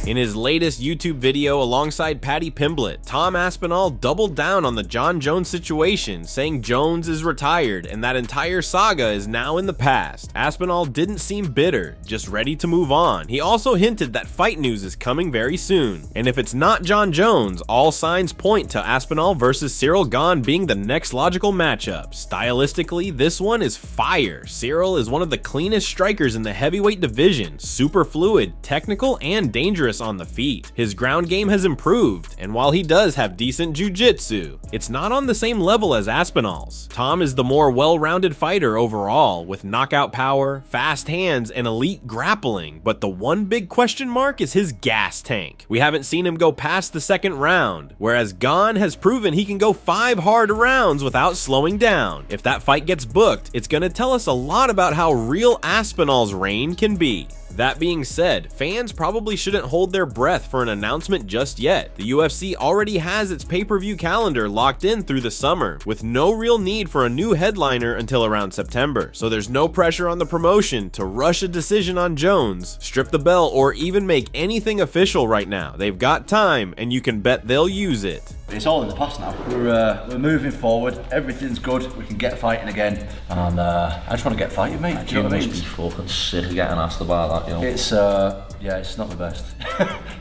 In his latest YouTube video alongside Paddy Pimblett, Tom Aspinall doubled down on the Jon Jones situation, saying Jones is retired and that entire saga is now in the past. Aspinall didn't seem bitter, just ready to move on. He also hinted that fight news is coming very soon. And if it's not Jon Jones, all signs point to Aspinall versus Ciryl Gane being the next logical matchup. Stylistically, this one is fire. Ciryl is one of the cleanest strikers in the heavyweight division, super fluid, technical, and dangerous on the feet. His ground game has improved, and while he does have decent jiu-jitsu, it's not on the same level as Aspinall's. Tom is the more well-rounded fighter overall, with knockout power, fast hands, and elite grappling, but the one big question mark is his gas tank. We haven't seen him go past the second round, whereas Gane has proven he can go 5 hard rounds without slowing down. If that fight gets booked, it's gonna tell us a lot about how real Aspinall's reign can be. That being said, fans probably shouldn't hold their breath for an announcement just yet. The UFC already has its pay-per-view calendar locked in through the summer, with no real need for a new headliner until around September, so there's no pressure on the promotion to rush a decision on Jones, strip the belt, or even make anything official right now. They've got time, and you can bet they'll use it. It's all in the past now. We're moving forward. Everything's good. We can get fighting again, and I just want to get fighting, mate. Do you know what I mean? Must be fucking sick of getting asked about that, you know. It's yeah, it's not the best.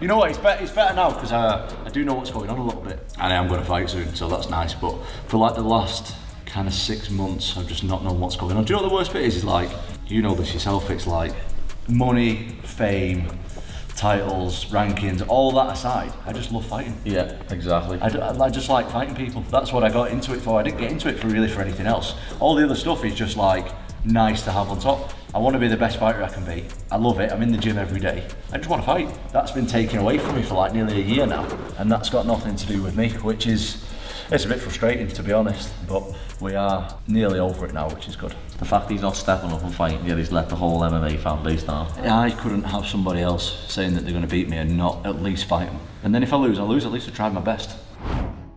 You know what? It's better now because I do know what's going on a little bit, and I am going to fight soon, so that's nice. But for like the last kind of 6 months, I've just not known what's going on. Do you know what the worst bit is? Is like, you know this yourself. It's like money, fame, titles, rankings, all that aside, I just love fighting. Yeah, exactly. I just like fighting people. That's what I got into it for. I didn't get into it for anything else. All the other stuff is just like nice to have on top. I want to be the best fighter I can be. I love it. I'm in the gym every day. I just want to fight. That's been taken away from me for like nearly a year now, and that's got nothing to do with me, which is, it's a bit frustrating to be honest, but we are nearly over it now, which is good. The fact he's not stepping up and fighting yet, he's let the whole MMA fan base down. I couldn't have somebody else saying that they're going to beat me and not at least fight them. And then if I lose, at least I tried my best.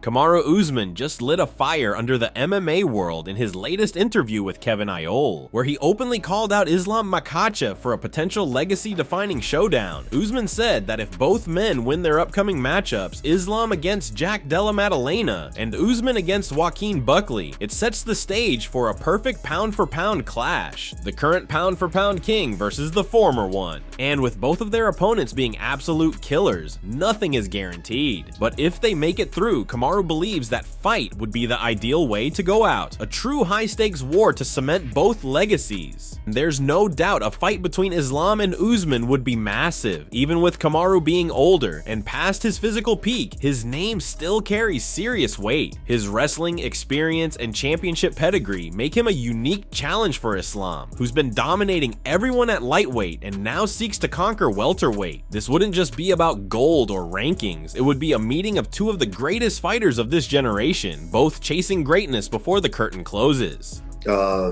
Kamaru Usman just lit a fire under the MMA world in his latest interview with Kevin Iole, where he openly called out Islam Makhachev for a potential legacy-defining showdown. Usman said that if both men win their upcoming matchups, Islam against Jack Della Maddalena and Usman against Joaquin Buckley, it sets the stage for a perfect pound-for-pound clash. The current pound-for-pound king versus the former one. And with both of their opponents being absolute killers, nothing is guaranteed. But if they make it through, Kamaru believes that fight would be the ideal way to go out, a true high-stakes war to cement both legacies. There's no doubt a fight between Islam and Usman would be massive. Even with Kamaru being older and past his physical peak, his name still carries serious weight. His wrestling experience and championship pedigree make him a unique challenge for Islam, who's been dominating everyone at lightweight and now seeks to conquer welterweight. This wouldn't just be about gold or rankings, it would be a meeting of two of the greatest fighters of this generation, both chasing greatness before the curtain closes.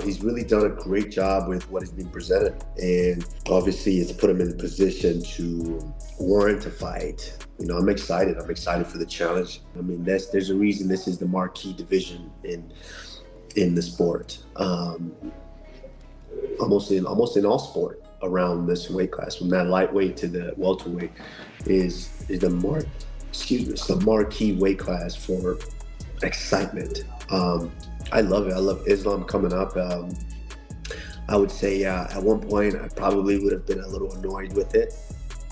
He's really done a great job with what has been presented, and obviously it's put him in a position to warrant a fight. You know, I'm excited for the challenge. I mean, there's a reason this is the marquee division in the sport. Almost in all sport around this weight class, from that lightweight to the welterweight, is the marquee weight class for excitement. I love it. I love Islam coming up. I would say at one point I probably would have been a little annoyed with it,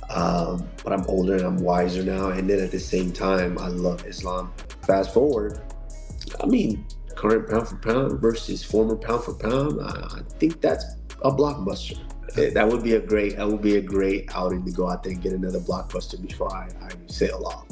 but I'm older and I'm wiser now. And then at the same time, I love Islam. Fast forward, I mean, current pound for pound versus former pound for pound. I think that's a blockbuster. That would be a great outing to go out there and get another blockbuster before I sail off.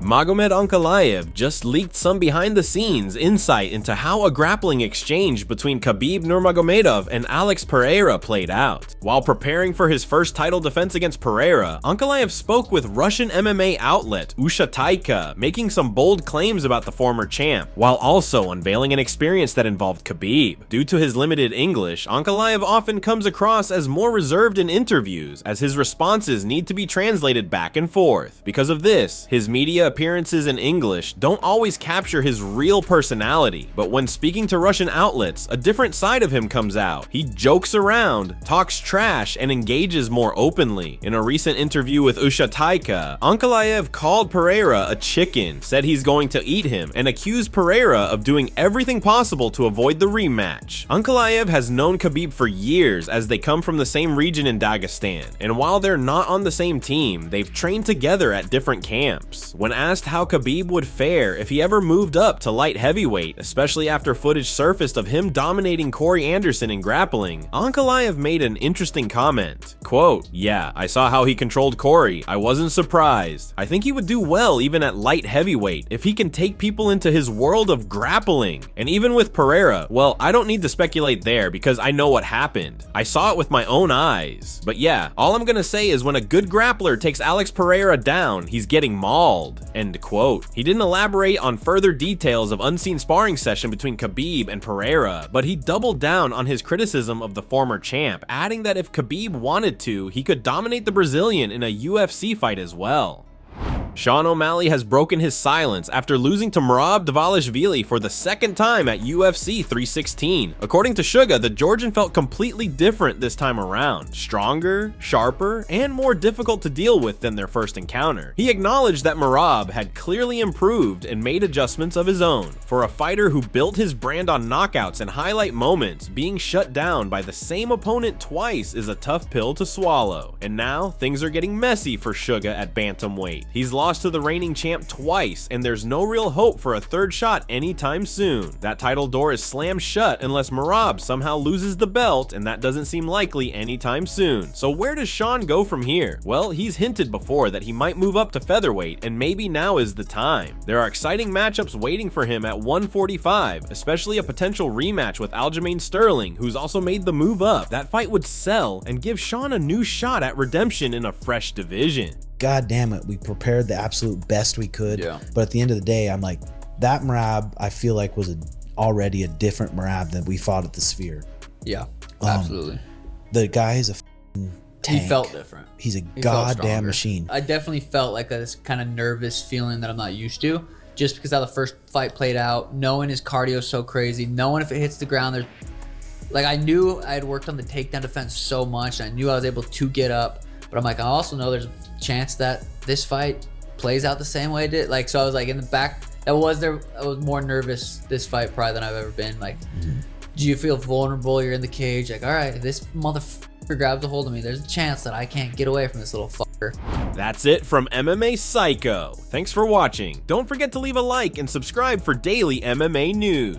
Magomed Ankalaev just leaked some behind-the-scenes insight into how a grappling exchange between Khabib Nurmagomedov and Alex Pereira played out. While preparing for his first title defense against Pereira, Ankalaev spoke with Russian MMA outlet Usha Taika, making some bold claims about the former champ, while also unveiling an experience that involved Khabib. Due to his limited English, Ankalaev often comes across as more reserved in interviews, as his responses need to be translated back and forth. Because of this, his media appearances in English don't always capture his real personality, but when speaking to Russian outlets, a different side of him comes out. He jokes around, talks trash, and engages more openly. In a recent interview with Ushataika, Ankalaev called Pereira a chicken, said he's going to eat him, and accused Pereira of doing everything possible to avoid the rematch. Ankalaev has known Khabib for years as they come from the same region in Dagestan, and while they're not on the same team, they've trained together at different camps. When asked how Khabib would fare if he ever moved up to light heavyweight, especially after footage surfaced of him dominating Corey Anderson in grappling, Ankalaev made an interesting comment. Quote, "Yeah, I saw how he controlled Corey. I wasn't surprised. I think he would do well even at light heavyweight if he can take people into his world of grappling." And even with Pereira, well, I don't need to speculate there because I know what happened. I saw it with my own eyes. But yeah, all I'm gonna say is when a good grappler takes Alex Pereira down, he's getting mauled. End quote. He didn't elaborate on further details of unseen sparring session between Khabib and Pereira, but he doubled down on his criticism of the former champ, adding that if Khabib wanted to, he could dominate the Brazilian in a UFC fight as well. Sean O'Malley has broken his silence after losing to Merab Dvalishvili for the second time at UFC 316. According to Suga, the Georgian felt completely different this time around, stronger, sharper, and more difficult to deal with than their first encounter. He acknowledged that Merab had clearly improved and made adjustments of his own. For a fighter who built his brand on knockouts and highlight moments, being shut down by the same opponent twice is a tough pill to swallow. And now, things are getting messy for Suga at bantamweight. He's lost to the reigning champ twice, and there's no real hope for a third shot anytime soon. That title door is slammed shut unless Merab somehow loses the belt, and that doesn't seem likely anytime soon. So where does Sean go from here? Well, he's hinted before that he might move up to featherweight, and maybe now is the time. There are exciting matchups waiting for him at 145, especially a potential rematch with Aljamain Sterling, who's also made the move up. That fight would sell and give Sean a new shot at redemption in a fresh division. God damn it, we prepared the absolute best we could. Yeah. But at the end of the day, I'm like, that Merab, I feel like was already a different Merab than we fought at the Sphere. Yeah, absolutely. The guy is a tank. He felt different. He's a He felt goddamn stronger. machine. I definitely felt like this kind of nervous feeling that I'm not used to, just because how the first fight played out, knowing his cardio is so crazy, knowing if it hits the ground, there's like, I knew I had worked on the takedown defense so much, and I knew I was able to get up, but I'm like, I also know there's a chance that this fight plays out the same way it did. Like, so I was like in the back, I was more nervous this fight probably than I've ever been. Like, do you feel vulnerable? You're in the cage, like, all right, if this motherfucker grabs a hold of me, there's a chance that I can't get away from this little fucker. That's it from MMA Psycho. Thanks for watching. Don't forget to leave a like and subscribe for daily MMA news.